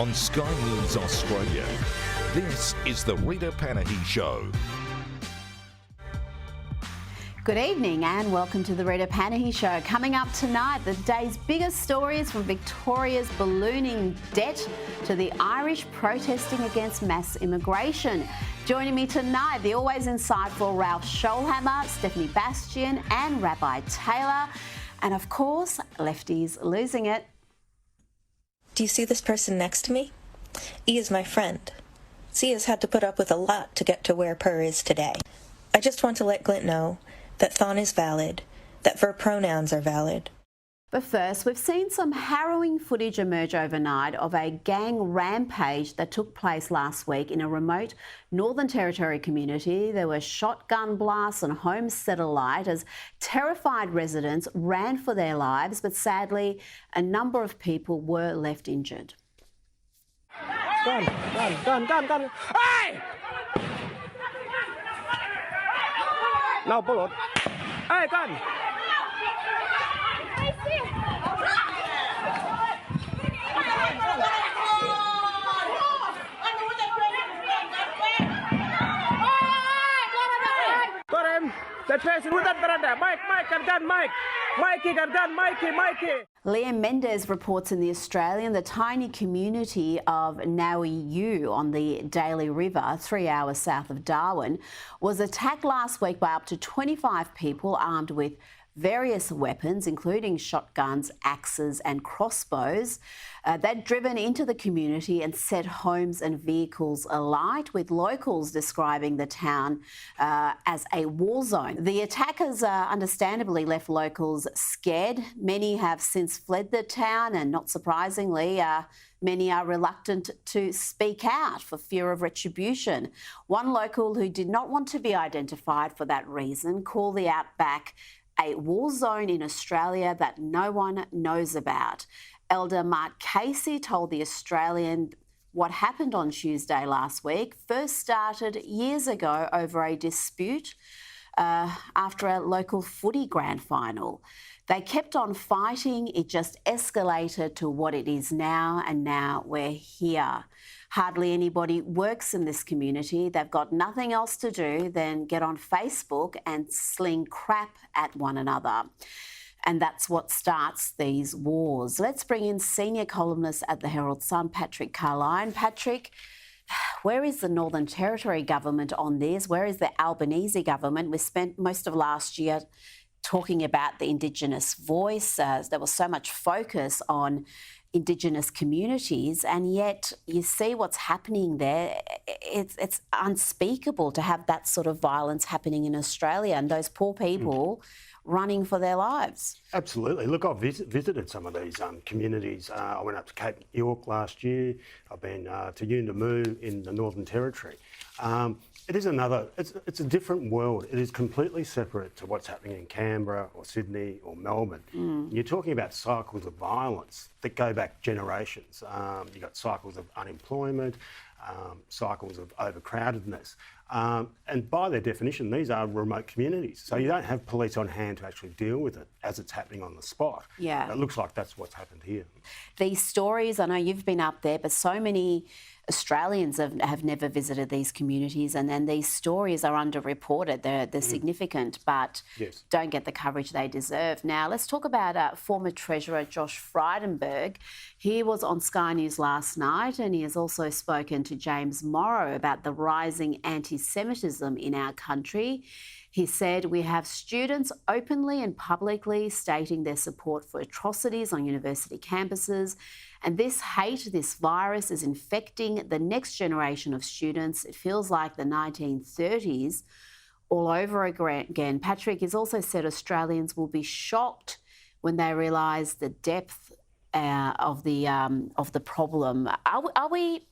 on Sky News Australia. This is the Rita Panahi Show. Good evening and welcome to the Rita Panahi Show. Coming up tonight, the day's biggest stories from Victoria's ballooning debt to the Irish protesting against mass immigration. Joining me tonight, the always insightful Ralph Scholhammer, Stephanie Bastian and Rabbi Taylor. And of course, lefties losing it. Do you see this person next to me? He is my friend. C has had to put up with a lot to get to where Per is today. I just want to let Glint know that thon is valid, that verb pronouns are valid. But first, we've seen some harrowing footage emerge overnight of a gang rampage that took place last week in a remote Northern Territory community. There were shotgun blasts and homes set alight as terrified residents ran for their lives, but sadly, a number of people were left injured. Gun! Hey! No bullet. Hey, gun! Got him! That person with that veranda! Mike got gun, Mike! Mikey got gun, Mikey! Liam Mendes reports in The Australian the tiny community of Naui on the Daly River, 3 hours south of Darwin, was attacked last week by up to 25 people armed with various weapons, including shotguns, axes and crossbows. They'd driven into the community and set homes and vehicles alight, with locals describing the town as a war zone. The attackers understandably left locals scared. Many have since fled the town and, not surprisingly, many are reluctant to speak out for fear of retribution. One local who did not want to be identified for that reason called the outback a war zone in Australia that no one knows about. Elder Mark Casey told The Australian what happened on Tuesday last week first started years ago over a dispute after a local footy grand final. They kept on fighting. It just escalated to what it is now, and now we're here. Hardly anybody works in this community. They've got nothing else to do than get on Facebook and sling crap at one another. And that's what starts these wars. Let's bring in senior columnist at the Herald Sun, Patrick Carline. Patrick, where is the Northern Territory government on this? Where is the Albanese government? We spent most of last year talking about the Indigenous voice. There was so much focus on Indigenous communities, and yet you see what's happening there. It's unspeakable to have that sort of violence happening in Australia and those poor people running for their lives. Absolutely. Look, I've visited some of these communities. I went up to Cape York last year. I've been to Yuendamu in the Northern Territory. It is it's a different world. It is completely separate to what's happening in Canberra or Sydney or Melbourne. You're talking about cycles of violence that go back generations. You've got cycles of unemployment, cycles of overcrowdedness. And by their definition, these are remote communities. So you don't have police on hand to actually deal with it as it's happening on the spot. Yeah. It looks like that's what's happened here. These stories, I know you've been up there, but so many Australians have never visited these communities, and then these stories are underreported. They're significant, but don't get the coverage they deserve. Now, let's talk about former Treasurer Josh Frydenberg. He was on Sky News last night, and he has also spoken to James Morrow about the rising anti-Semitism in our country. He said, we have students openly and publicly stating their support for atrocities on university campuses. And this hate, this virus is infecting the next generation of students. It feels like the 1930s all over again. Patrick has also said Australians will be shocked when they realise the depth of the problem. Are we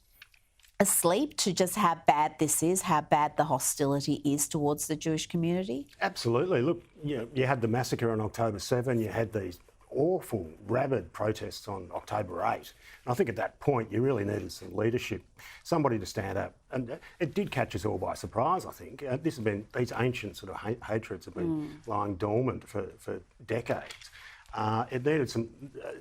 asleep to just how bad this is, how bad the hostility is towards the Jewish community? Absolutely. Look, you had the massacre on October 7, you had these awful, rabid protests on October 8. And I think at that point you really needed some leadership, somebody to stand up. And it did catch us all by surprise, I think. These ancient sort of hatreds have been lying dormant for decades. It needed some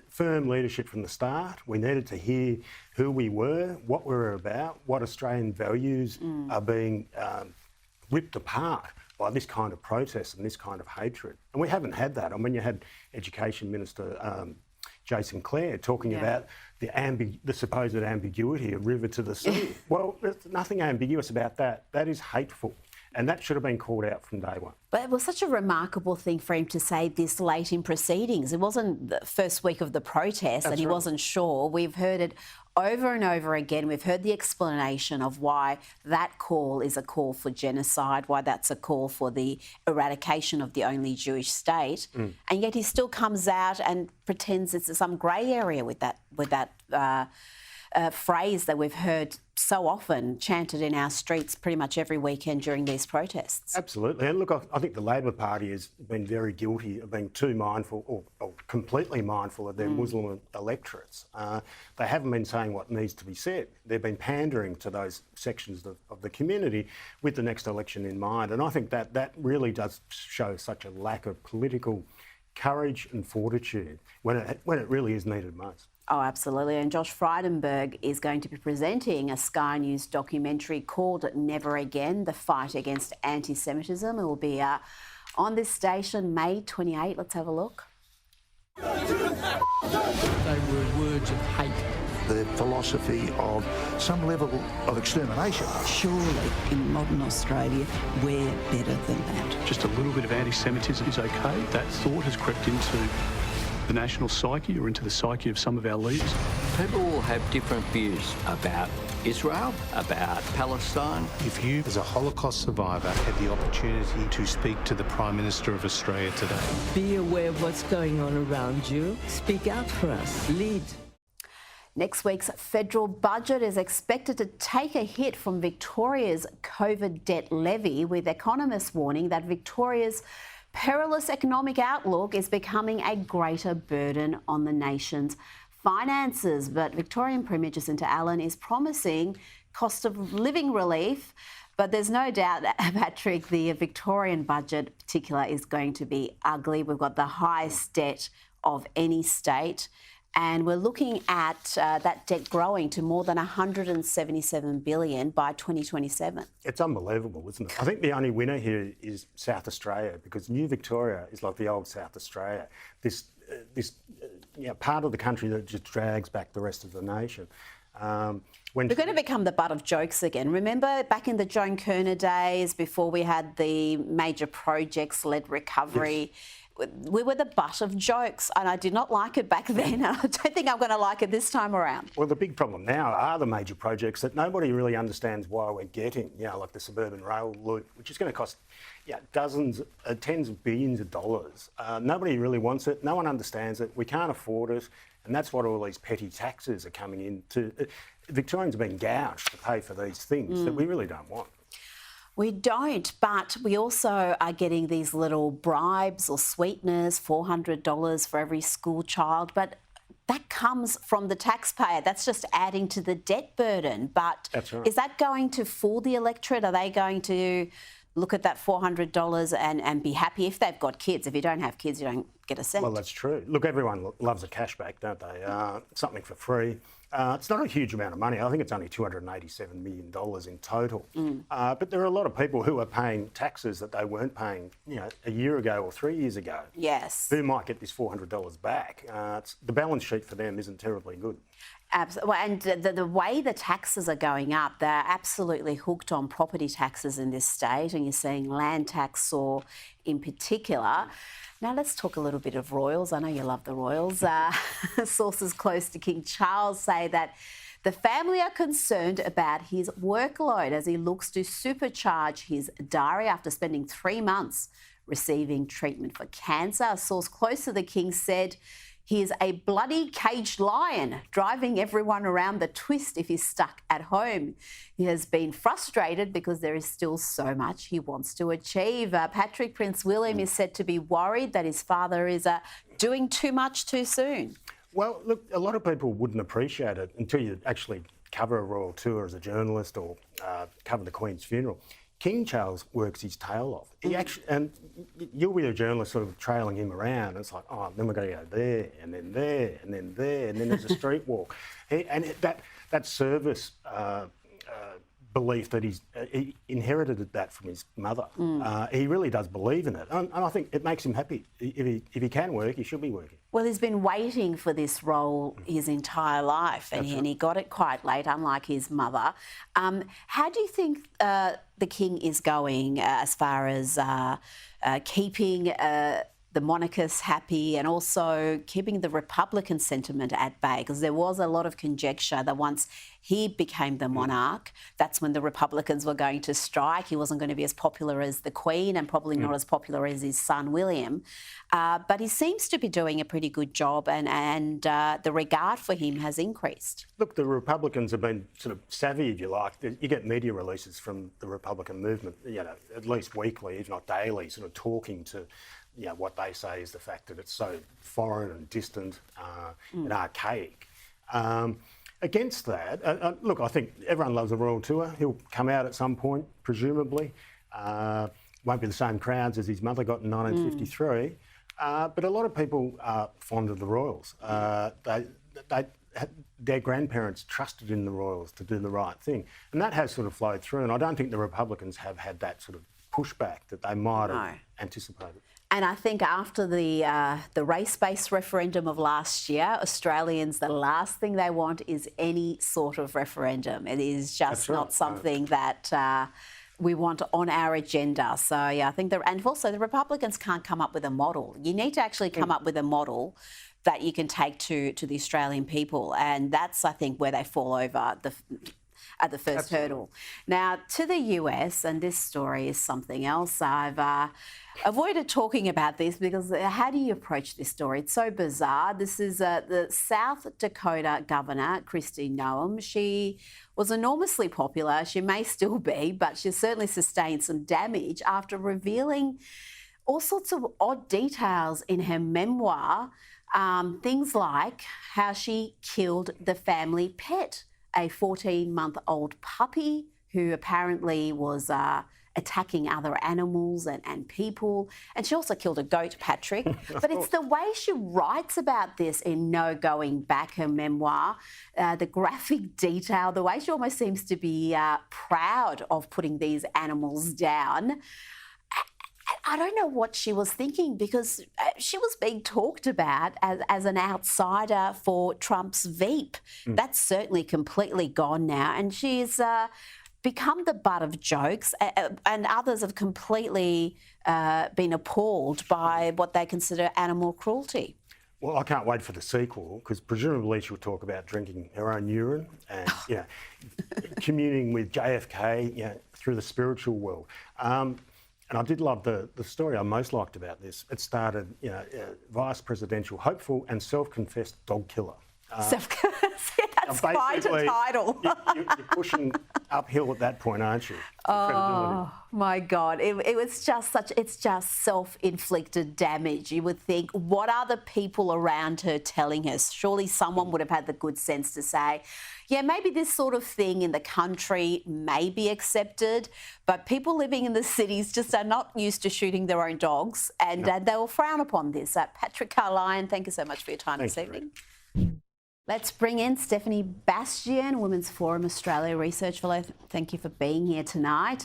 firm leadership from the start. We needed to hear who we were, what we were about, what Australian values are being ripped apart by this kind of protest and this kind of hatred. And we haven't had that. I mean, you had Education Minister Jason Clare talking about the supposed ambiguity of river to the sea. Well, there's nothing ambiguous about that. That is hateful. And that should have been called out from day one. But it was such a remarkable thing for him to say this late in proceedings. It wasn't the first week of the protest and he wasn't sure. We've heard it over and over again. We've heard the explanation of why that call is a call for genocide, why that's a call for the eradication of the only Jewish state. And yet he still comes out and pretends it's some grey area with that phrase that we've heard so often chanted in our streets pretty much every weekend during these protests. Absolutely. And look, I think the Labor Party has been very guilty of being too mindful or completely mindful of their Muslim electorates. They haven't been saying what needs to be said. They've been pandering to those sections of the community with the next election in mind. And I think that really does show such a lack of political courage and fortitude when it really is needed most. Oh, absolutely. And Josh Frydenberg is going to be presenting a Sky News documentary called Never Again, The Fight Against Anti-Semitism. It will be on this station May 28. Let's have a look. They were words of hate. The philosophy of some level of extermination. Surely, in modern Australia, we're better than that. Just a little bit of anti-Semitism is okay. That thought has crept into the national psyche or into the psyche of some of our leaders. People will have different views about Israel, about Palestine. If you, as a Holocaust survivor, had the opportunity to speak to the Prime Minister of Australia today. Be aware of what's going on around you. Speak out for us. Lead. Next week's federal budget is expected to take a hit from Victoria's COVID debt levy, with economists warning that Victoria's perilous economic outlook is becoming a greater burden on the nation's finances. But Victorian Premier Jacinta Allen is promising cost of living relief. But there's no doubt, Patrick, the Victorian budget in particular is going to be ugly. We've got the highest debt of any state. And we're looking at that debt growing to more than $177 billion by 2027. It's unbelievable, isn't it? I think the only winner here is South Australia, because New Victoria is like the old South Australia, this part of the country that just drags back the rest of the nation. We're going to become the butt of jokes again. Remember back in the Joan Kerner days, before we had the major projects-led recovery, we were the butt of jokes, and I did not like it back then, and I don't think I'm going to like it this time around. Well, the big problem now are the major projects that nobody really understands why we're getting, like the suburban rail loop, which is going to cost tens of billions of dollars. Nobody really wants it. No one understands it. We can't afford it, and that's what all these petty taxes are coming into. Victorians are being gouged to pay for these things that we really don't want. We don't, but we also are getting these little bribes or sweeteners, $400 for every school child, but that comes from the taxpayer. That's just adding to the debt burden. But that's right. Is that going to fool the electorate? Are they going to look at that $400 and be happy if they've got kids? If you don't have kids, you don't get a cent. Well, that's true. Look, everyone loves a cashback, don't they? Something for free. It's not a huge amount of money. I think it's only $287 million in total. But there are a lot of people who are paying taxes that they weren't paying, a year ago or 3 years ago. Yes. Who might get this $400 back. The balance sheet for them isn't terribly good. Absolutely. And the way the taxes are going up, they're absolutely hooked on property taxes in this state, and you're seeing land tax soar in particular. Now let's talk a little bit of royals. I know you love the royals. Sources close to King Charles say that the family are concerned about his workload as he looks to supercharge his diary after spending 3 months receiving treatment for cancer. A source close to the king said he is a bloody caged lion, driving everyone around the twist if he's stuck at home. He has been frustrated because there is still so much he wants to achieve. Patrick, Prince William is said to be worried that his father is doing too much too soon. Well, look, a lot of people wouldn't appreciate it until you actually cover a royal tour as a journalist or cover the Queen's funeral. King Charles works his tail off. He actually, and you'll be a journalist sort of trailing him around. It's like, oh, then we're going to go there, and then there, and then there, and then there's a street walk. That service belief that he inherited that from his mother. He really does believe in it, and I think it makes him happy. If he can work, he should be working. Well, he's been waiting for this role his entire life, and he got it quite late, unlike his mother. How do you think the King is going as far as keeping the monarchists happy and also keeping the Republican sentiment at bay? Because there was a lot of conjecture that once he became the monarch, that's when the Republicans were going to strike. He wasn't going to be as popular as the Queen and probably not as popular as his son William. But he seems to be doing a pretty good job, and the regard for him has increased. Look, the Republicans have been sort of savvy, if you like. You get media releases from the Republican movement, at least weekly, if not daily, sort of talking to what they say is the fact that it's so foreign and distant and archaic. Against that, look, I think everyone loves the Royal Tour. He'll come out at some point, presumably. Won't be the same crowds as his mother got in 1953. But a lot of people are fond of the Royals. Their grandparents trusted in the Royals to do the right thing. And that has sort of flowed through. And I don't think the Republicans have had that sort of pushback that they might have anticipated. And I think after the race-based referendum of last year, Australians, the last thing they want is any sort of referendum. It is just not something that we want on our agenda. So, yeah, I think and also the Republicans can't come up with a model. You need to actually come up with a model that you can take to the Australian people. And that's, I think, where they fall over at the first hurdle. Now, to the US, and this story is something else. I've avoided talking about this because how do you approach this story? It's so bizarre. This is the South Dakota governor, Kristi Noem. She was enormously popular. She may still be, but she certainly sustained some damage after revealing all sorts of odd details in her memoir. Things like how she killed the family pet, a 14-month-old puppy who apparently was attacking other animals and people. And she also killed a goat, Patrick. But it's the way she writes about this in No Going Back, her memoir, the graphic detail, the way she almost seems to be proud of putting these animals down. I don't know what she was thinking, because she was being talked about as an outsider for Trump's Veep. That's certainly completely gone now, and she's become the butt of jokes, and others have completely been appalled by what they consider animal cruelty. Well, I can't wait for the sequel, because presumably she'll talk about drinking her own urine and communing with JFK through the spiritual world. And I did love the story I most liked about this. It started, vice presidential hopeful and self-confessed dog killer. That's quite a title. You're pushing uphill at that point, aren't you? Oh my God! It's just self-inflicted damage. You would think, what are the people around her telling her? Surely someone would have had the good sense to say, yeah, maybe this sort of thing in the country may be accepted, but people living in the cities just are not used to shooting their own dogs, and they will frown upon this. Patrick Carlyon, thank you so much for your time this evening. Let's bring in Stephanie Bastian, Women's Forum Australia Research Fellow. Thank you for being here tonight.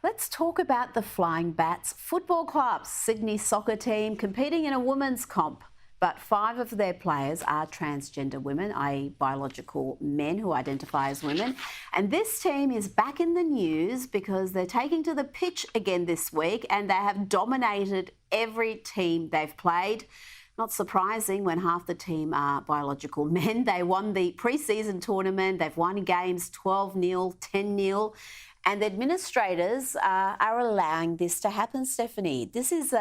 Let's talk about the Flying Bats Football Club, Sydney soccer team competing in a women's comp. But 5 of their players are transgender women, i.e. biological men who identify as women. And this team is back in the news because they're taking to the pitch again this week, and they have dominated every team they've played. Not surprising when half the team are biological men. They won the pre-season tournament. They've won games 12-0, 10-0. And the administrators are allowing this to happen, Stephanie. This is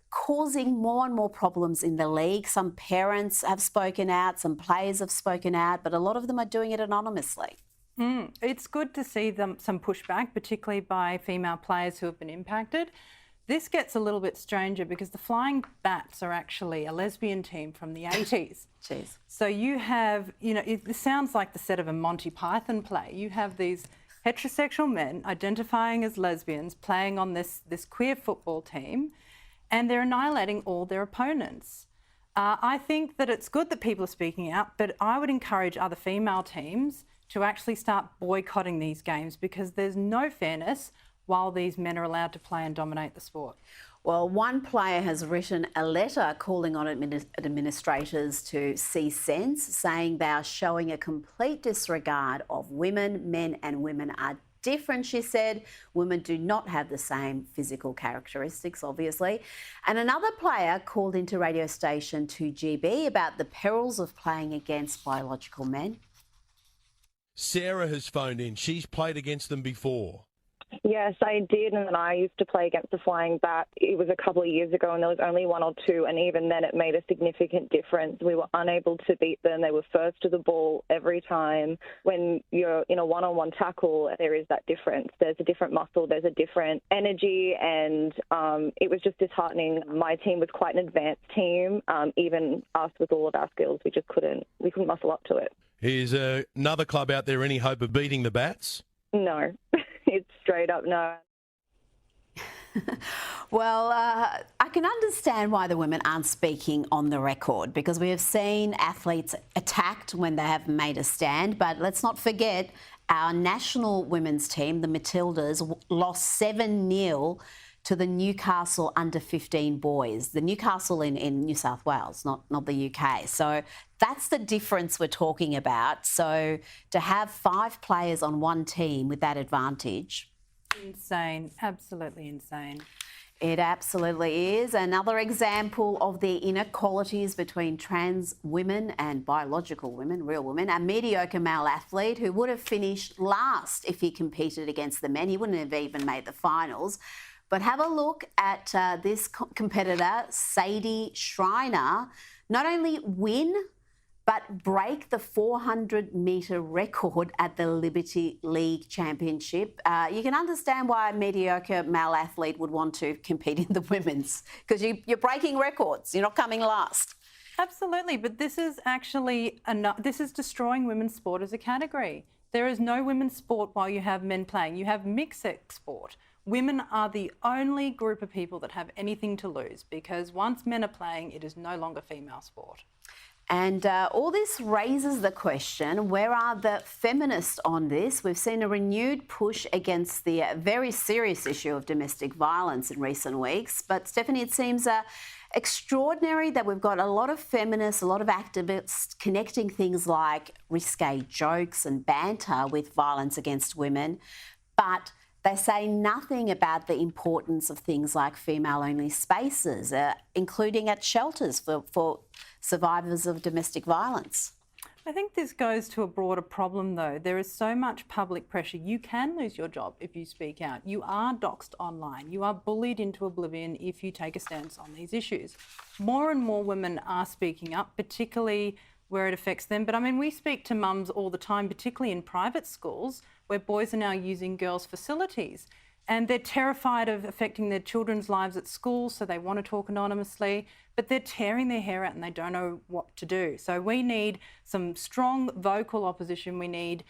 causing more and more problems in the league. Some parents have spoken out, some players have spoken out, but a lot of them are doing it anonymously. It's good to see some pushback, particularly by female players who have been impacted. This gets a little bit stranger because the Flying Bats are actually a lesbian team from the 80s. Jeez. So you have, this sounds like the set of a Monty Python play. You have these heterosexual men identifying as lesbians playing on this queer football team, and they're annihilating all their opponents. I think that it's good that people are speaking out, but I would encourage other female teams to actually start boycotting these games, because there's no fairness while these men are allowed to play and dominate the sport. Well, one player has written a letter calling on administrators to see sense, saying they are showing a complete disregard of women. Men and women are different, she said. Women do not have the same physical characteristics, obviously. And another player called into radio station 2GB about the perils of playing against biological men. Sarah has phoned in. She's played against them before. Yes, I did, and I used to play against the Flying Bat. It was a couple of years ago, and there was only one or two, and even then it made a significant difference. We were unable to beat them. They were first to the ball every time. When you're in a one-on-one tackle, there is that difference. There's a different muscle, there's a different energy, and it was just disheartening. My team was quite an advanced team. Even us with all of our skills, we couldn't muscle up to it. Is another club out there any hope of beating the Bats? No. It's straight up no. Well, I can understand why the women aren't speaking on the record, because we have seen athletes attacked when they have made a stand. But let's not forget our national women's team, the Matildas, lost 7-0 to the Newcastle under-15 boys. The Newcastle in New South Wales, not the UK. So that's the difference we're talking about. So to have 5 players on one team with that advantage... Insane, absolutely insane. It absolutely is. Another example of the inequalities between trans women and biological women, real women. A mediocre male athlete who would have finished last if he competed against the men. He wouldn't have even made the finals. But have a look at this competitor, Sadie Schreiner, not only win, but break the 400-metre record at the Liberty League Championship. You can understand why a mediocre male athlete would want to compete in the women's, because you're breaking records. You're not coming last. Absolutely, but this is actually this is destroying women's sport as a category. There is no women's sport while you have men playing. You have mixed-sex sport. Women are the only group of people that have anything to lose, because once men are playing, it is no longer female sport. And all this raises the question, where are the feminists on this? We've seen a renewed push against the very serious issue of domestic violence in recent weeks. But Stephanie, it seems extraordinary that we've got a lot of feminists, a lot of activists connecting things like risque jokes and banter with violence against women, but they say nothing about the importance of things like female-only spaces, including at shelters for survivors of domestic violence. I think this goes to a broader problem, though. There is so much public pressure. You can lose your job if you speak out. You are doxed online. You are bullied into oblivion if you take a stance on these issues. More and more women are speaking up, particularly where it affects them. But I mean, we speak to mums all the time, particularly in private schools, where boys are now using girls' facilities. And they're terrified of affecting their children's lives at school, so they want to talk anonymously, but they're tearing their hair out and they don't know what to do. So we need some strong vocal opposition. We need,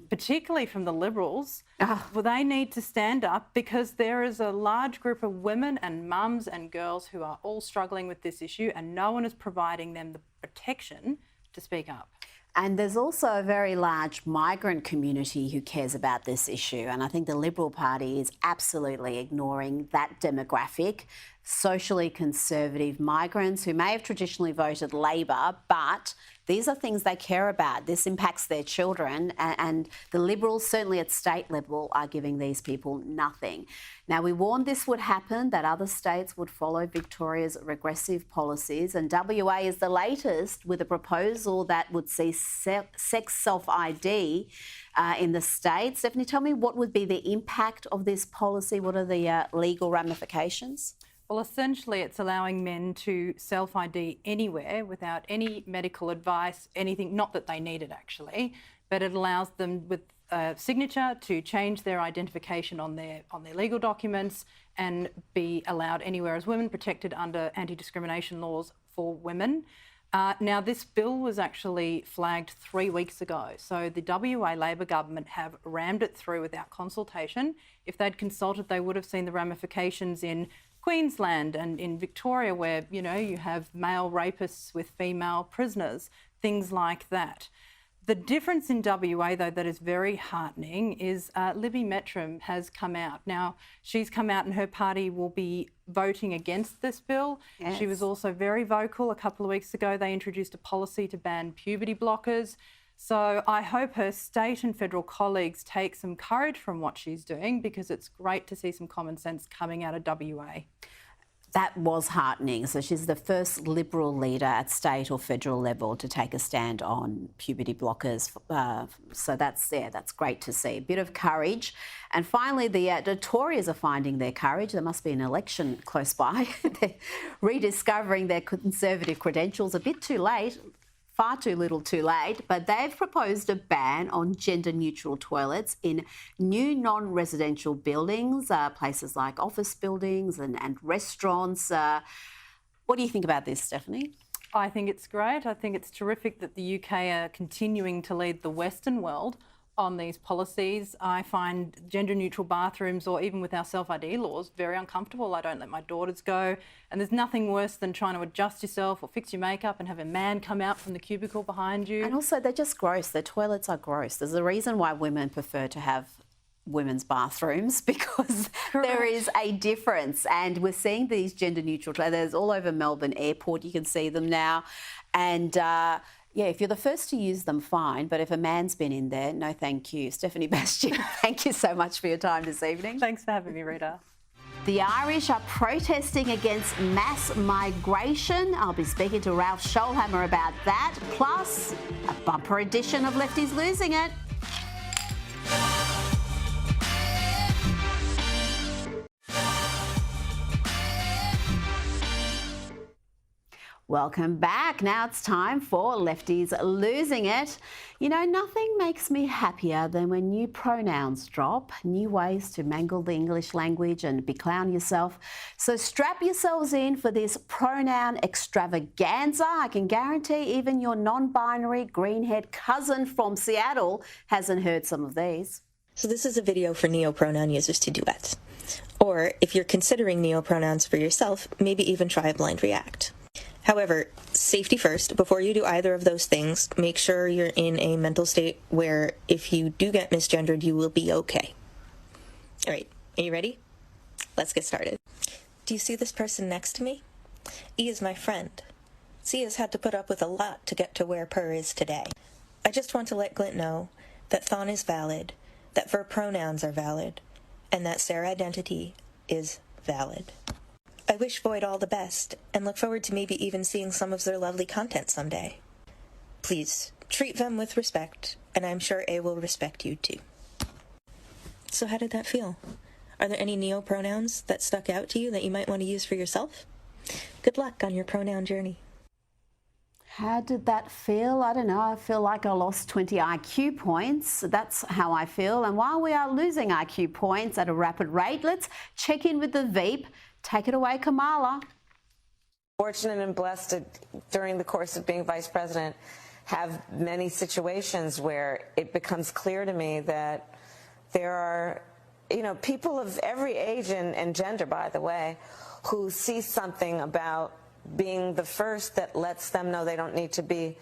particularly from the Liberals, well, they need to stand up, because there is a large group of women and mums and girls who are all struggling with this issue, and no one is providing them the protection to speak up. And there's also a very large migrant community who cares about this issue. And I think the Liberal Party is absolutely ignoring that demographic. Socially conservative migrants who may have traditionally voted Labor, but these are things they care about. This impacts their children, and the Liberals, certainly at state level, are giving these people nothing. Now, we warned this would happen, that other states would follow Victoria's regressive policies, and WA is the latest with a proposal that would see sex self-ID in the state. Stephanie, tell me, what would be the impact of this policy? What are the legal ramifications? Well, essentially, it's allowing men to self-ID anywhere without any medical advice, anything, not that they need it actually, but it allows them with a signature to change their identification on their legal documents and be allowed anywhere as women, protected under anti-discrimination laws for women. Now, this bill was actually flagged 3 weeks ago. So the WA Labor government have rammed it through without consultation. If they'd consulted, they would have seen the ramifications in Queensland and in Victoria, where, you know, you have male rapists with female prisoners, things like that. The difference in WA, though, that is very heartening is Libby Metram has come out. Now, she's come out and her party will be voting against this bill. Yes. She was also very vocal. A couple of weeks ago, they introduced a policy to ban puberty blockers. So I hope her state and federal colleagues take some courage from what she's doing, because it's great to see some common sense coming out of WA. That was heartening. So she's the first Liberal leader at state or federal level to take a stand on puberty blockers. So that's great to see. A bit of courage. And finally, the Tories are finding their courage. There must be an election close by. They're rediscovering their Conservative credentials a bit too late. Far too little too late, but they've proposed a ban on gender-neutral toilets in new non-residential buildings, places like office buildings and restaurants. What do you think about this, Stephanie? I think it's great. I think it's terrific that the UK are continuing to lead the Western world on these policies. I find gender-neutral bathrooms, or even with our self-ID laws, very uncomfortable. I don't let my daughters go. And there's nothing worse than trying to adjust yourself or fix your makeup and have a man come out from the cubicle behind you. And also, they're just gross. The toilets are gross. There's a reason why women prefer to have women's bathrooms, because there is a difference. And we're seeing these gender-neutral toilets. There's all over Melbourne Airport. You can see them now. And yeah, if you're the first to use them, fine. But if a man's been in there, no thank you. Stephanie Bastian, thank you so much for your time this evening. Thanks for having me, Rita. The Irish are protesting against mass migration. I'll be speaking to Ralph Scholhammer about that. Plus, a bumper edition of Lefties Losing It. Welcome back. Now it's time for Lefties Losing It. You know, nothing makes me happier than when new pronouns drop, new ways to mangle the English language and beclown yourself. So strap yourselves in for this pronoun extravaganza. I can guarantee even your non-binary greenhead cousin from Seattle hasn't heard some of these. So this is a video for neopronoun users to duet. Or if you're considering neopronouns for yourself, maybe even try a blind react. However, safety first. Before you do either of those things, make sure you're in a mental state where if you do get misgendered, you will be okay. All right, are you ready? Let's get started. Do you see this person next to me? E is my friend. C has had to put up with a lot to get to where Per is today. I just want to let Glint know that Thon is valid, that verb pronouns are valid, and that Sarah identity is valid. I wish Void all the best, and look forward to maybe even seeing some of their lovely content someday. Please, treat them with respect, and I'm sure A will respect you too. So how did that feel? Are there any neopronouns that stuck out to you that you might want to use for yourself? Good luck on your pronoun journey. How did that feel? I don't know. I feel like I lost 20 IQ points. That's how I feel. And while we are losing IQ points at a rapid rate, let's check in with the Veep. Take it away, Kamala. Fortunate and blessed to, during the course of being vice president, have many situations where it becomes clear to me that there are, you know, people of every age and gender, by the way, who see something about being the first that lets them know they don't need to be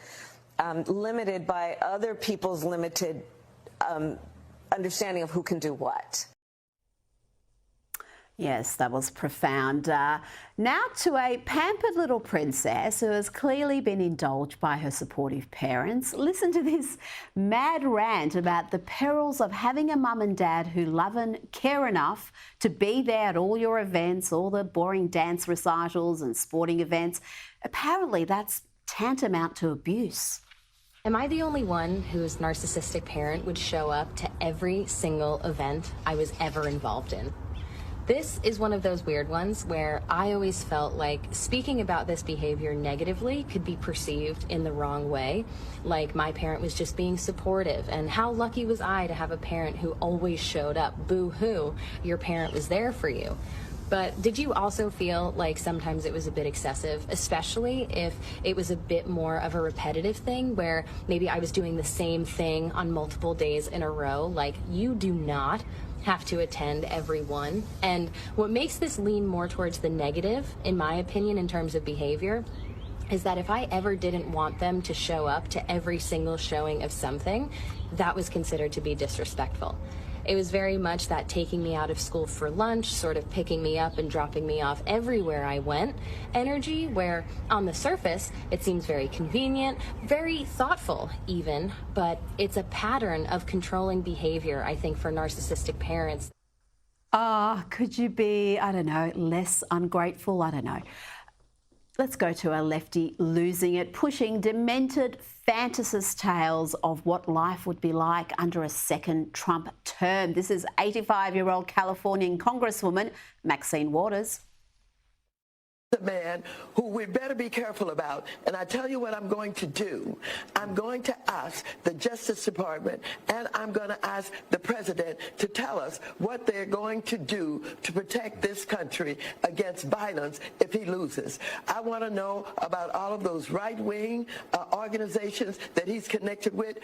limited by other people's limited understanding of who can do what. Yes, that was profound. Now to a pampered little princess who has clearly been indulged by her supportive parents. Listen to this mad rant about the perils of having a mum and dad who love and care enough to be there at all your events, all the boring dance recitals and sporting events. Apparently that's tantamount to abuse. Am I the only one whose narcissistic parent would show up to every single event I was ever involved in? This is one of those weird ones where I always felt like speaking about this behavior negatively could be perceived in the wrong way, like my parent was just being supportive, and how lucky was I to have a parent who always showed up. Boo-hoo, your parent was there for you. But did you also feel like sometimes it was a bit excessive, especially if it was a bit more of a repetitive thing where maybe I was doing the same thing on multiple days in a row? Like, you do not have to attend every one. And what makes this lean more towards the negative, in my opinion, in terms of behavior, is that if I ever didn't want them to show up to every single showing of something, that was considered to be disrespectful. It was very much that taking me out of school for lunch, sort of picking me up and dropping me off everywhere I went energy, where on the surface it seems very convenient, very thoughtful even, but it's a pattern of controlling behavior, I think, for narcissistic parents. Could you be, I don't know, less ungrateful? I don't know. Let's go to a lefty losing it, pushing demented fantasist tales of what life would be like under a second Trump term. This is 85-year-old Californian Congresswoman Maxine Waters. The man who we better be careful about, and I tell you what I'm going to do. I'm going to ask the Justice Department and I'm going to ask the President to tell us what they're going to do to protect this country against violence if he loses. I want to know about all of those right-wing organizations that he's connected with,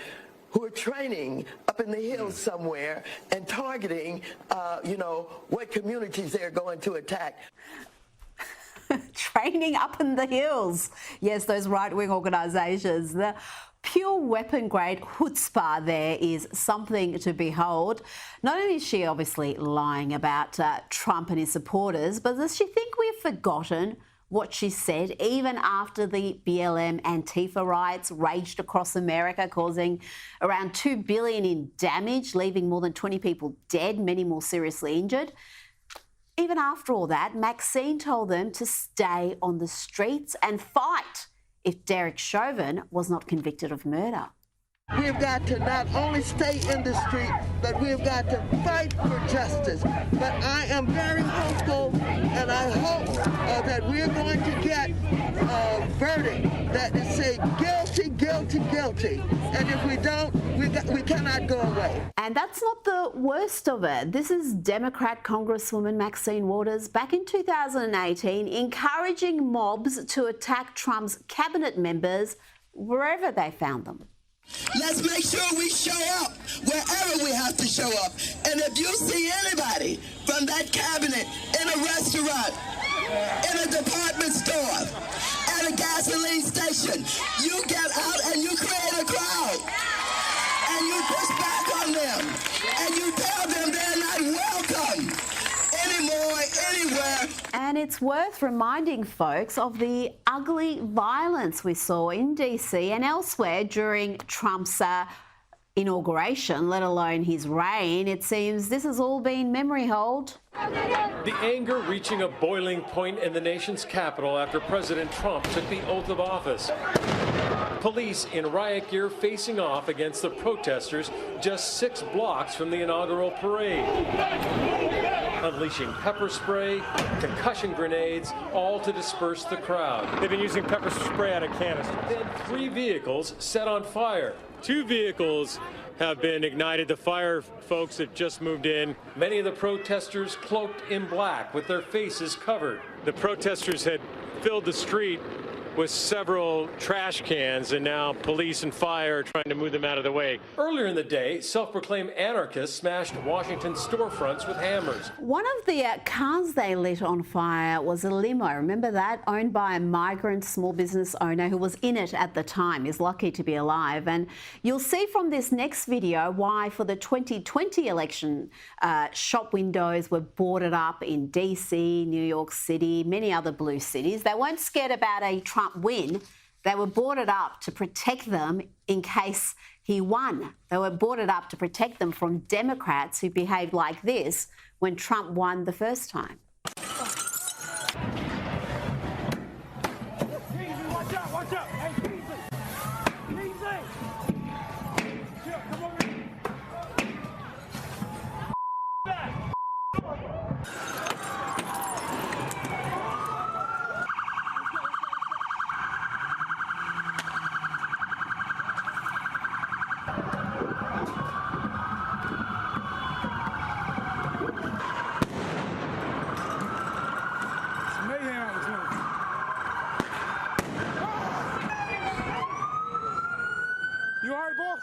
who are training up in the hills somewhere and targeting, what communities they're going to attack. Training up in the hills. Yes, those right-wing organisations. The pure weapon-grade chutzpah there is something to behold. Not only is she obviously lying about Trump and his supporters, but does she think we've forgotten what she said even after the BLM Antifa riots raged across America, causing around $2 billion in damage, leaving more than 20 people dead, many more seriously injured? Even after all that, Maxine told them to stay on the streets and fight if Derek Chauvin was not convicted of murder. We've got to not only stay in the street, but we've got to fight for justice. But I am very hopeful, and I hope that we're going to get a verdict that is say guilty, guilty, guilty. And if we don't, we cannot go away. And that's not the worst of it. This is Democrat Congresswoman Maxine Waters back in 2018 encouraging mobs to attack Trump's cabinet members wherever they found them. Let's make sure we show up wherever we have to show up. And if you see anybody from that cabinet in a restaurant, in a department store, at a gasoline station, you get out and you create a crowd. And you push back on them. And you tell them they're not welcome anymore, anywhere. And it's worth reminding folks of the ugly violence we saw in DC and elsewhere during Trump's inauguration, let alone his reign. It seems this has all been memory hold. The anger reaching a boiling point in the nation's capital after President Trump took the oath of office. Police in riot gear facing off against the protesters just 6 blocks from the inaugural parade. Unleashing pepper spray, concussion grenades, all to disperse the crowd. They've been using pepper spray out of canisters. Then 3 vehicles set on fire. 2 vehicles have been ignited. The fire folks have just moved in. Many of the protesters cloaked in black with their faces covered. The protesters had filled the street with several trash cans, and now police and fire are trying to move them out of the way. Earlier in the day, self-proclaimed anarchists smashed Washington storefronts with hammers. One of the cars they lit on fire was a limo. Remember that? Owned by a migrant small business owner who was in it at the time. He's lucky to be alive. And you'll see from this next video why for the 2020 election, shop windows were boarded up in DC, New York City, many other blue cities. They weren't scared about a Trump win. They were boarded up to protect them in case he won. They were boarded up to protect them from Democrats who behaved like this when Trump won the first time. Watch out, watch out. Hey, easy. Easy. Sure, come over here. Back. Sorry, boss.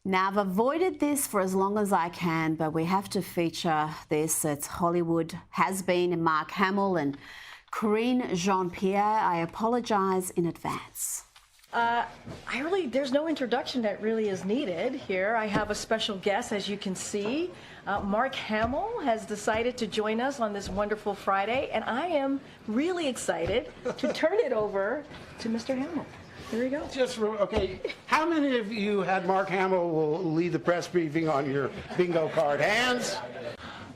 Now, I've avoided this for as long as I can, but we have to feature this. It's Hollywood has-been and Mark Hamill and Corinne Jean-Pierre. I apologise in advance. There's no introduction that really is needed here. I have a special guest, as you can see. Mark Hamill has decided to join us on this wonderful Friday, and I am really excited to turn it over to Mr. Hamill. Here we go. Okay, how many of you had Mark Hamill will lead the press briefing on your bingo card? Hands?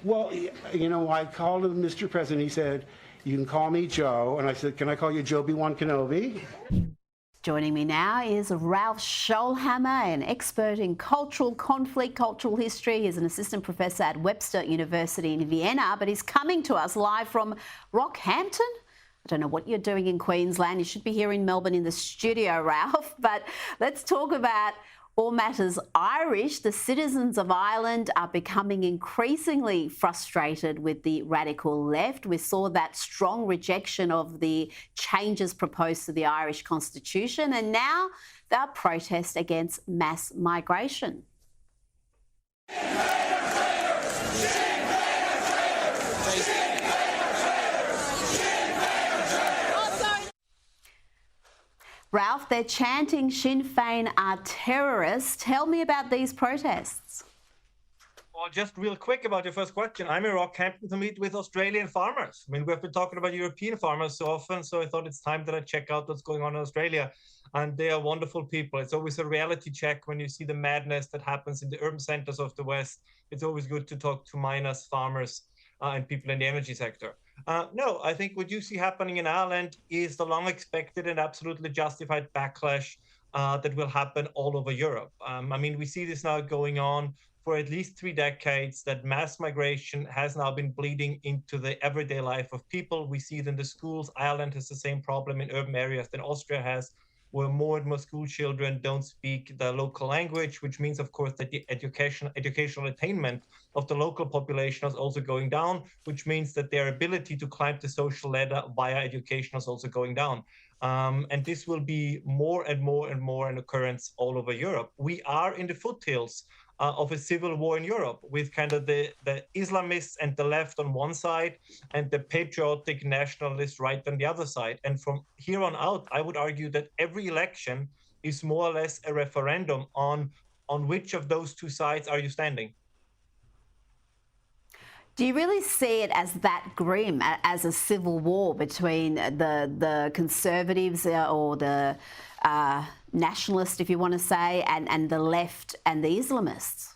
Well, you know, I called him Mr. President. He said, you can call me Joe. And I said, can I call you Joe-B-1 Kenobi? Joining me now is Ralph Scholhammer, an expert in cultural conflict, cultural history. He's an assistant professor at Webster University in Vienna, but he's coming to us live from Rockhampton. I don't know what you're doing in Queensland. You should be here in Melbourne in the studio, Ralph. But let's talk about all matters Irish. The citizens of Ireland are becoming increasingly frustrated with the radical left. We saw that strong rejection of the changes proposed to the Irish Constitution, and now they're protest against mass migration. Ralph, they're chanting Sinn Féin are terrorists. Tell me about these protests. Well, just real quick about your first question. I'm in Rockhampton to meet with Australian farmers. I mean, we've been talking about European farmers so often, so I thought it's time that I check out what's going on in Australia. And they are wonderful people. It's always a reality check when you see the madness that happens in the urban centers of the West. It's always good to talk to miners, farmers, and people in the energy sector. No, I think what you see happening in Ireland is the long expected and absolutely justified backlash that will happen all over Europe. I mean, we see this now going on for at least 3 decades, that mass migration has now been bleeding into the everyday life of people. We see it in the schools. Ireland has the same problem in urban areas that Austria has, where more and more school children don't speak the local language, which means, of course, that the educational attainment of the local population is also going down, which means that their ability to climb the social ladder via education is also going down. And this will be more and more and more an occurrence all over Europe. We are in the foothills of a civil war in Europe, with kind of the Islamists and the left on one side and the patriotic nationalist right on the other side. And from here on out, I would argue that every election is more or less a referendum on which of those two sides are you standing. Do you really see it as that grim, as a civil war between the Conservatives or the nationalists, if you want to say, and the left and the Islamists?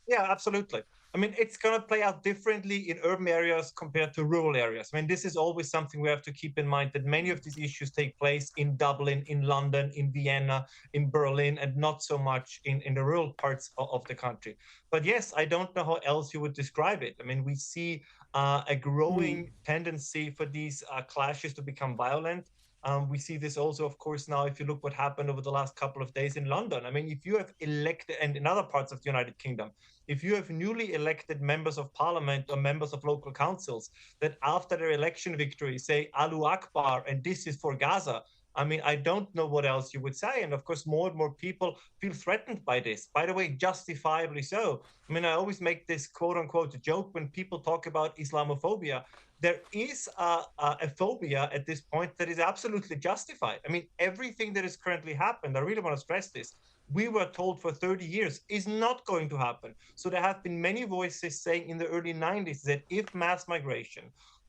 Yeah, absolutely. I mean, it's going to play out differently in urban areas compared to rural areas. I mean, this is always something we have to keep in mind, that many of these issues take place in Dublin, in London, in Vienna, in Berlin, and not so much in the rural parts of the country. But yes, I don't know how else you would describe it. I mean, we see a growing tendency for these clashes to become violent. We see this also, of course, now, if you look what happened over the last couple of days in London. I mean, if you have elected, and in other parts of the United Kingdom, if you have newly elected members of parliament or members of local councils that after their election victory say Allahu Akbar and this is for Gaza, I mean, I don't know what else you would say. And of course, more and more people feel threatened by this. By the way, justifiably so. I mean, I always make this quote unquote joke when people talk about Islamophobia. There is a phobia at this point that is absolutely justified. I mean, everything that has currently happened, I really want to stress this, we were told for 30 years is not going to happen. So there have been many voices saying in the early 90s that if mass migration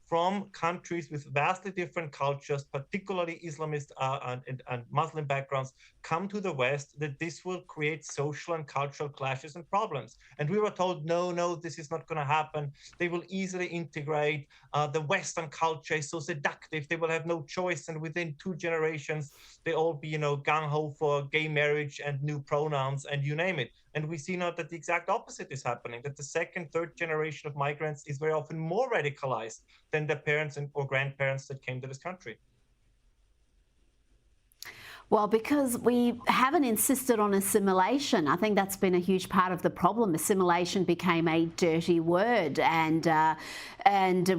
from countries with vastly different cultures, particularly Islamist and Muslim backgrounds, come to the West, that this will create social and cultural clashes and problems. And we were told, no, this is not going to happen. They will easily integrate. The Western culture is so seductive. They will have no choice. And within 2 generations, they all be, gung-ho for gay marriage and new pronouns and you name it. And we see now that the exact opposite is happening, that the second, third generation of migrants is very often more radicalized than the parents or grandparents that came to this country. Well, because we haven't insisted on assimilation. I think that's been a huge part of the problem. Assimilation became a dirty word, and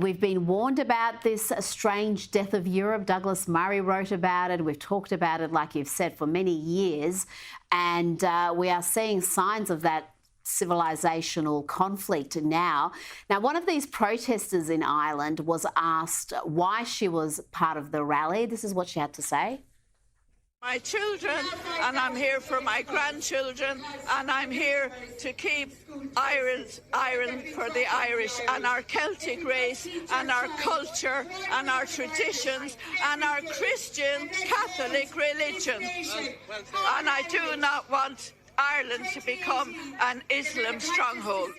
we've been warned about this strange death of Europe. Douglas Murray wrote about it. We've talked about it, like you've said, for many years, and we are seeing signs of that civilizational conflict now. Now, one of these protesters in Ireland was asked why she was part of the rally. This is what she had to say. My children, and I'm here for my grandchildren, and I'm here to keep Ireland for the Irish and our Celtic race and our culture and our traditions and our Christian Catholic religion. And I do not want Ireland to become an Islam stronghold.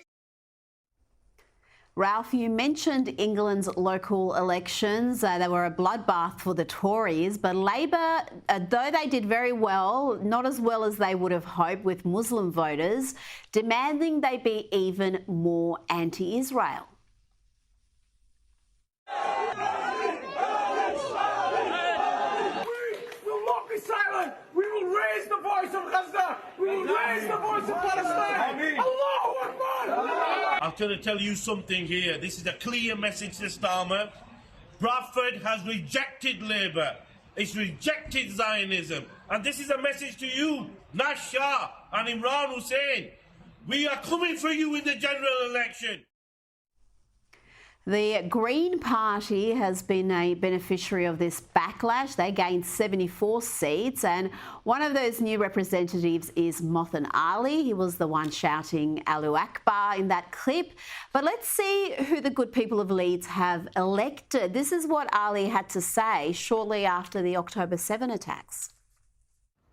Ralph, you mentioned England's local elections. They were a bloodbath for the Tories, but Labor, though they did very well, not as well as they would have hoped with Muslim voters, demanding they be even more anti-Israel. We will not be silent. We will raise the voice of Gaza. We will raise the voice of Palestine. Allahu Akbar. I'm going to tell you something here. This is a clear message to Starmer. Bradford has rejected Labour. It's rejected Zionism. And this is a message to you, Nash Shah and Imran Hussein. We are coming for you in the general election. The Green Party has been a beneficiary of this backlash. They gained 74 seats, and one of those new representatives is Mothin Ali. He was the one shouting Allahu Akbar in that clip. But let's see who the good people of Leeds have elected. This is what Ali had to say shortly after the October 7 attacks.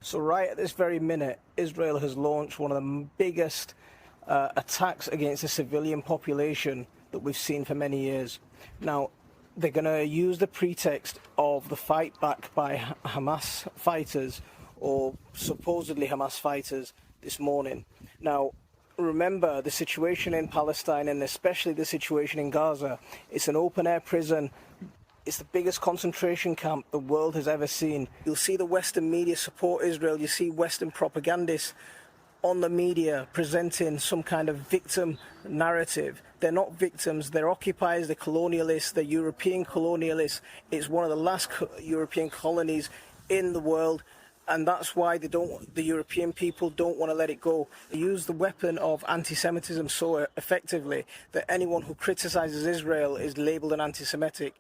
So right at this very minute, Israel has launched one of the biggest attacks against the civilian population that we've seen for many years. Now, they're going to use the pretext of the fight back by Hamas fighters, or supposedly Hamas fighters, this morning. Now, remember the situation in Palestine, and especially the situation in Gaza. It's an open-air prison. It's the biggest concentration camp the world has ever seen. You'll see the Western media support Israel. You see Western propagandists on the media presenting some kind of victim narrative. They're not victims, they're occupiers, they're colonialists, they're European colonialists. It's one of the last European colonies in the world, and that's why the European people don't want to let it go. They use the weapon of anti-Semitism so effectively that anyone who criticises Israel is labelled an anti-Semitic.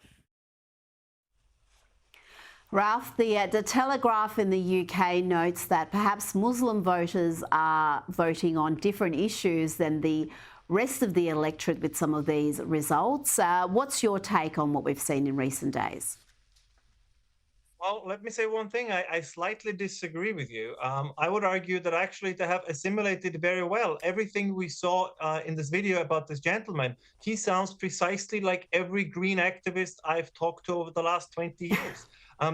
Ralph, the Telegraph in the UK notes that perhaps Muslim voters are voting on different issues than the rest of the electorate with some of these results. What's your take on what we've seen in recent days? Well, let me say one thing. I slightly disagree with you. I would argue that actually they have assimilated very well. Everything we saw in this video about this gentleman, he sounds precisely like every green activist I've talked to over the last 20 years.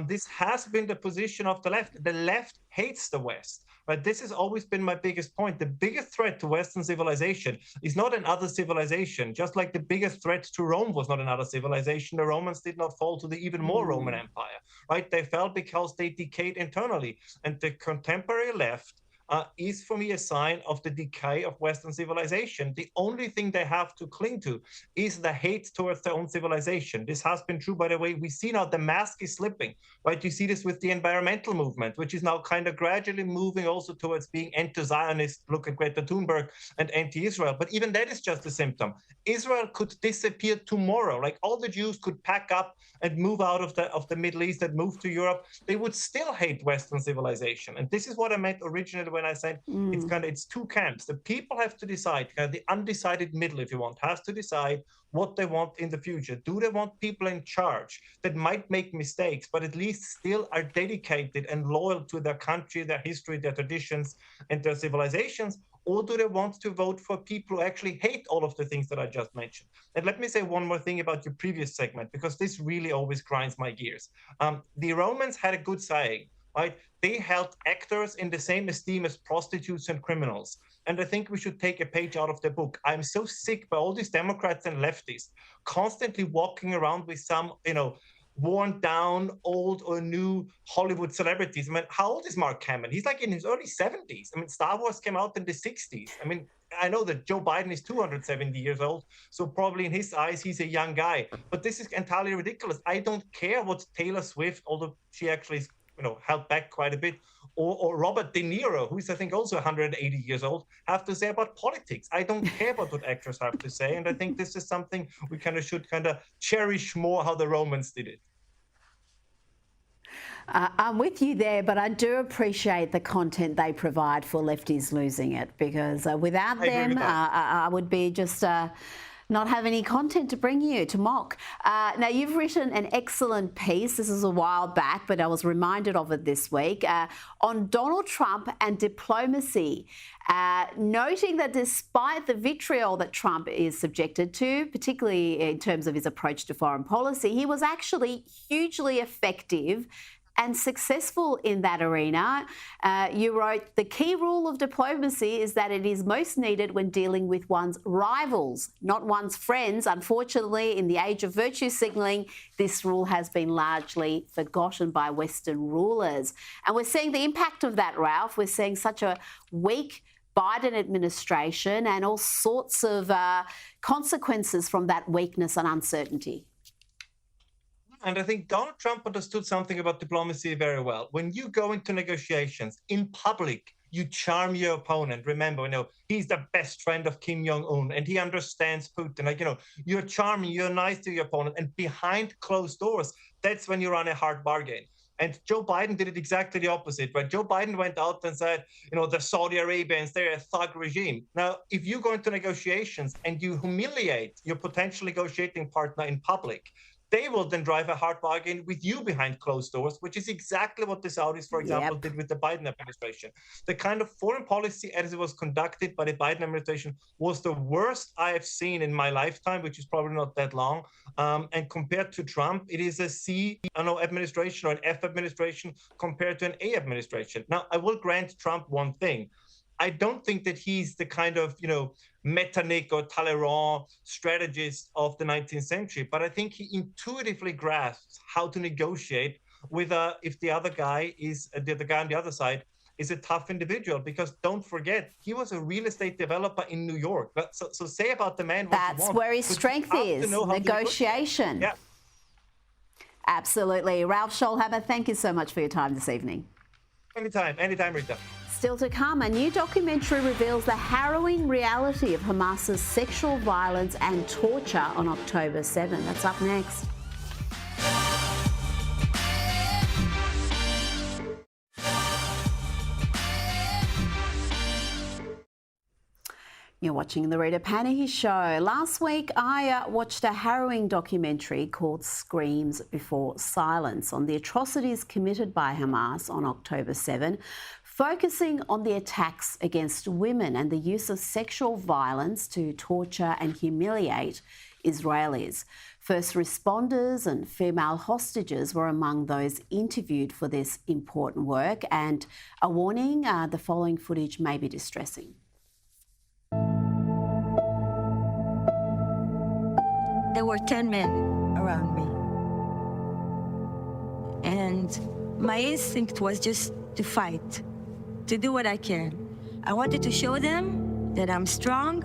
This has been the position of the left. The left hates the West. Right? This has always been my biggest point. The biggest threat to Western civilization is not another civilization, just like the biggest threat to Rome was not another civilization. The Romans did not fall to the even more Roman Empire. Right? They fell because they decayed internally. And the contemporary left is for me a sign of the decay of Western civilization. The only thing they have to cling to is the hate towards their own civilization. This has been true, by the way. We see now the mask is slipping, right? You see this with the environmental movement, which is now kind of gradually moving also towards being anti-Zionist. Look at Greta Thunberg, and anti-Israel. But even that is just a symptom. Israel could disappear tomorrow. Like all the Jews could pack up and move out of the Middle East and move to Europe. They would still hate Western civilization. And this is what I meant originally when I said it's two camps. The people have to decide, the undecided middle, if you want, has to decide what they want in the future. Do they want people in charge that might make mistakes, but at least still are dedicated and loyal to their country, their history, their traditions, and their civilizations? Or do they want to vote for people who actually hate all of the things that I just mentioned? And let me say one more thing about your previous segment, because this really always grinds my gears. The Romans had a good saying, right? They held actors in the same esteem as prostitutes and criminals. And I think we should take a page out of the book. I'm so sick by all these Democrats and leftists constantly walking around with some, worn down, old or new Hollywood celebrities. I mean, how old is Mark Hamill? He's like in his early 70s. I mean, Star Wars came out in the 60s. I mean, I know that Joe Biden is 270 years old, so probably in his eyes, he's a young guy. But this is entirely ridiculous. I don't care what Taylor Swift, although she actually is, held back quite a bit, or Robert De Niro, who is, I think, also 180 years old, have to say about politics. I don't care about what actors have to say, and I think this is something we should cherish more, how the Romans did it. I'm with you there, but I do appreciate the content they provide for Lefties Losing It, because without them, I would be just not have any content to bring you to mock. Now, you've written an excellent piece. This is a while back, but I was reminded of it this week, on Donald Trump and diplomacy, noting that despite the vitriol that Trump is subjected to, particularly in terms of his approach to foreign policy, he was actually hugely effective and successful in that arena. You wrote, the key rule of diplomacy is that it is most needed when dealing with one's rivals, not one's friends. Unfortunately, in the age of virtue signalling, this rule has been largely forgotten by Western rulers. And we're seeing the impact of that, Ralph. We're seeing such a weak Biden administration and all sorts of consequences from that weakness and uncertainty. And I think Donald Trump understood something about diplomacy very well. When you go into negotiations in public, you charm your opponent. Remember, he's the best friend of Kim Jong-un, and he understands Putin. You're charming, you're nice to your opponent, and behind closed doors, that's when you run a hard bargain. And Joe Biden did it exactly the opposite, right? Joe Biden went out and said, the Saudi Arabians, they're a thug regime. Now, if you go into negotiations and you humiliate your potential negotiating partner in public, they will then drive a hard bargain with you behind closed doors, which is exactly what the Saudis, for example, did with the Biden administration. The kind of foreign policy as it was conducted by the Biden administration was the worst I have seen in my lifetime, which is probably not that long. And compared to Trump, it is a C administration or an F administration compared to an A administration. Now, I will grant Trump one thing. I don't think that he's the kind of, Metternich or Talleyrand strategist of the 19th century, but I think he intuitively grasps how to negotiate with if the other guy is the guy on the other side is a tough individual. Because don't forget, he was a real estate developer in New York. So say about the man what you want. That's where his strength is, negotiation. Yeah. Absolutely. Ralph Scholhammer, thank you so much for your time this evening. Anytime, Rita. Still to come, a new documentary reveals the harrowing reality of Hamas's sexual violence and torture on October 7. That's up next. You're watching the Rita Panahi Show. Last week, I watched a harrowing documentary called Screams Before Silence on the atrocities committed by Hamas on October 7, focusing on the attacks against women and the use of sexual violence to torture and humiliate Israelis. First responders and female hostages were among those interviewed for this important work, and a warning, the following footage may be distressing. There were 10 men around me. And my instinct was just to fight, to do what I can. I wanted to show them that I'm strong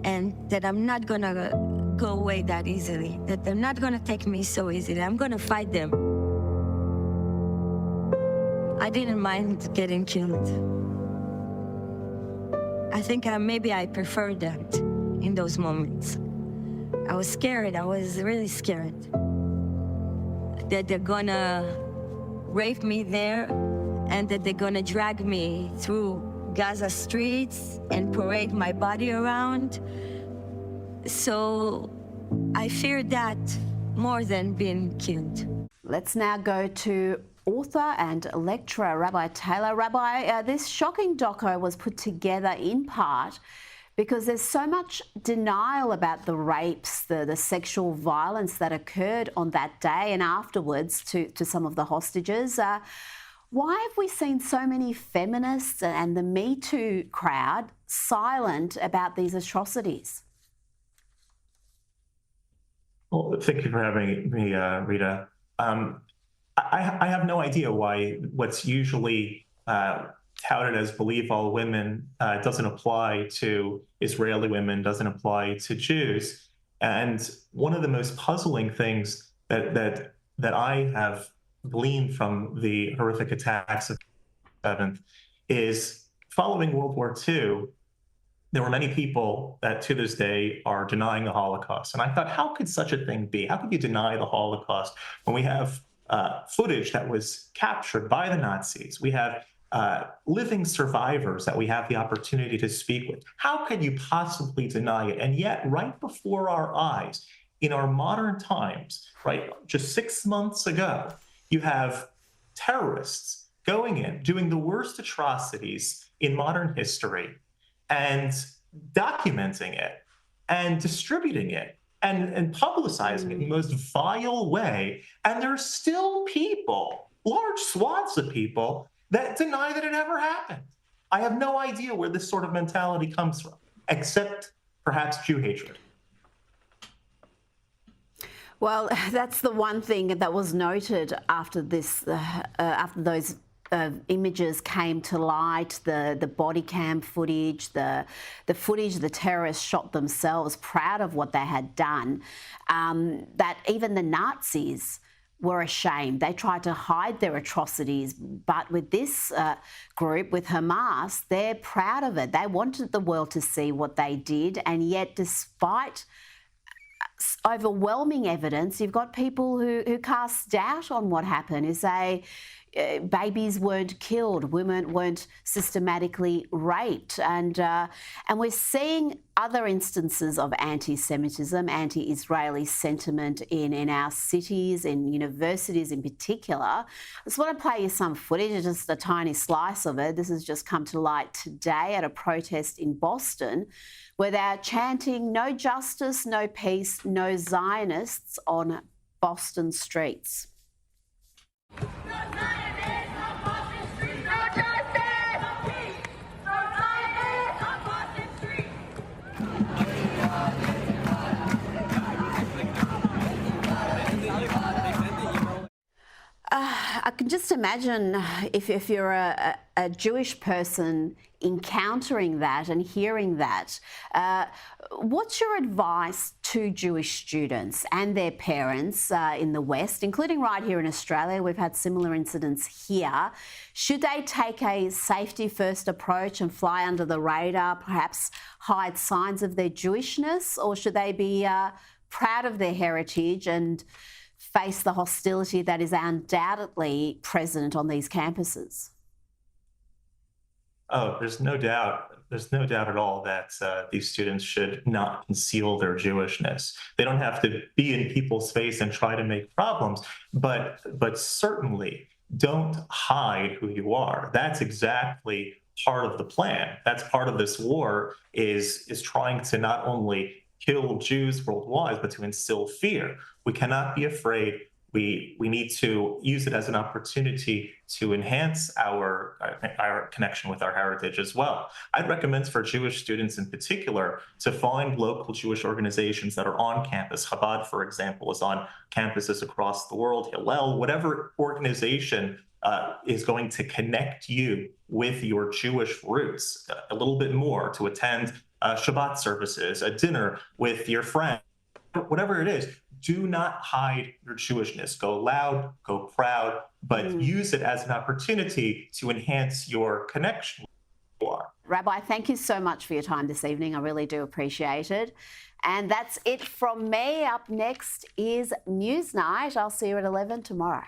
and that I'm not gonna go away that easily, that they're not gonna take me so easily. I'm gonna fight them. I didn't mind getting killed. I think maybe I preferred that in those moments. I was scared. I was really scared that they're gonna rape me there and that they're gonna drag me through Gaza streets and parade my body around. So I feared that more than being killed. Let's now go to author and lecturer Rabbi Taylor. Rabbi, this shocking doco was put together in part because there's so much denial about the rapes, the sexual violence that occurred on that day and afterwards to some of the hostages. Why have we seen so many feminists and the Me Too crowd silent about these atrocities? Well, thank you for having me, Rita. I have no idea why what's usually touted as believe all women doesn't apply to Israeli women, doesn't apply to Jews. And one of the most puzzling things that I have gleaned from the horrific attacks of the 7th is following World War II, there were many people that to this day are denying the Holocaust. And I thought, how could such a thing be? How could you deny the Holocaust when we have footage that was captured by the Nazis? We have living survivors that we have the opportunity to speak with. How can you possibly deny it? And yet, right before our eyes, in our modern times, right, just 6 months ago, you have terrorists going in, doing the worst atrocities in modern history, and documenting it, and distributing it, and publicizing it in the most vile way. And there are still people, large swaths of people, that deny that it ever happened. I have no idea where this sort of mentality comes from, except perhaps Jew hatred. Well, that's the one thing that was noted after this, after those images came to light, the body cam footage, the footage the terrorists shot themselves, proud of what they had done, that even the Nazis were ashamed. They tried to hide their atrocities, but with this group, with Hamas, they're proud of it. They wanted the world to see what they did, and yet despite overwhelming evidence, you've got people who cast doubt on what happened, who say babies weren't killed, women weren't systematically raped, and we're seeing other instances of anti-Semitism, anti-Israeli sentiment in our cities, in universities in particular. I just want to play you some footage, just a tiny slice of it. This has just come to light today at a protest in Boston, where they're chanting "No justice, no peace, no Zionists" on Boston streets. I can just imagine if you're a Jewish person encountering that and hearing that. What's your advice to Jewish students and their parents in the West, including right here in Australia? We've had similar incidents here. Should they take a safety-first approach and fly under the radar, perhaps hide signs of their Jewishness, or should they be proud of their heritage and face the hostility that is undoubtedly present on these campuses? Oh, there's no doubt. There's no doubt at all that these students should not conceal their Jewishness. They don't have to be in people's face and try to make problems, but certainly don't hide who you are. That's exactly part of the plan. That's part of this war, is trying to not only kill Jews worldwide, but to instill fear. We cannot be afraid. We need to use it as an opportunity to enhance our connection with our heritage as well. I'd recommend for Jewish students in particular to find local Jewish organizations that are on campus. Chabad, for example, is on campuses across the world. Hillel, whatever organization is going to connect you with your Jewish roots a little bit more, to attend Shabbat services, a dinner with your friend, whatever it is. Do not hide your Jewishness. Go loud, go proud, but use it as an opportunity to enhance your connection. Rabbi, thank you so much for your time this evening. I really do appreciate it. And that's it from me. Up next is Newsnight. I'll see you at 11 tomorrow.